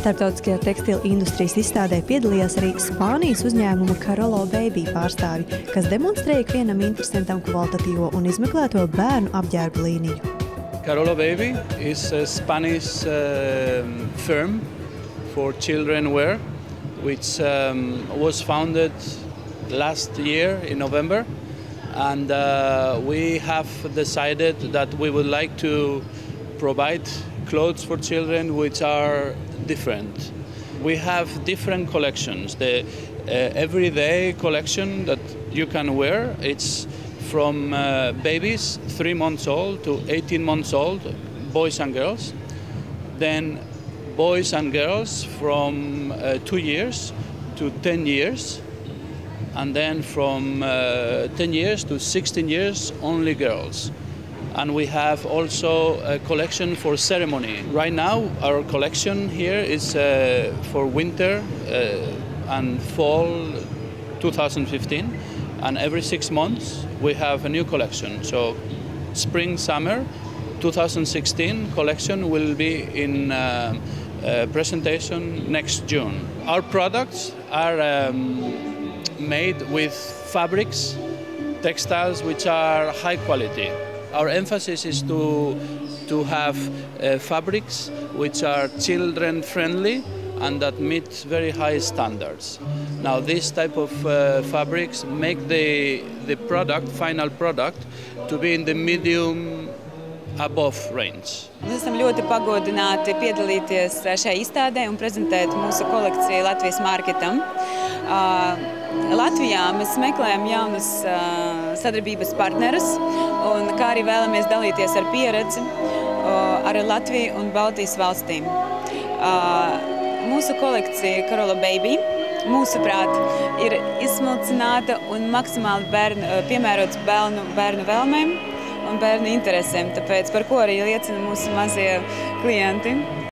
Starptautiskajā tekstilu industrijas izstādē piedalījās arī Spānijas uzņēmuma Carolo Baby pārstāvji, kas demonstrēja ikvienam interesantam kvalitatīvo un izmeklēto bērnu apģērbu līniju. Carolo Baby is a Spanish firm for children wear, which was founded last year in November, and we have decided that we would like to provide clothes for children which are different. We have different collections. The everyday collection that you can wear, it's from babies 3 months old to 18 months old, boys and girls. Then boys and girls from 2 years to 10 years. And then from 10 years to 16 years, only girls. And we have also a collection for ceremony. Right now, our collection here is for winter and fall 2015. And every 6 months, we have a new collection. So spring, summer 2016 collection will be in presentation next June. Our products are made with fabrics, textiles which are high quality. Our emphasis is to have fabrics which are children friendly and that meet very high standards. Now this type of fabrics make the final product to be in the medium above range. Mēs esam ļoti pagodināti piedalīties šajā izstādē un prezentēt mūsu kolekciju Latvijas marketam. Latvijā mēs meklējam jaunus sadarbības partnerus, un kā arī vēlamies dalīties ar pieredzi ar Latviju un Baltijas valstīm. Mūsu kolekcija Carolo Baby, mūsuprāt, ir izsmalcināta un maksimāli piemērots bērnu vēlmēm un bērnu interesēm, tāpēc par ko arī liecina mūsu mazie klienti.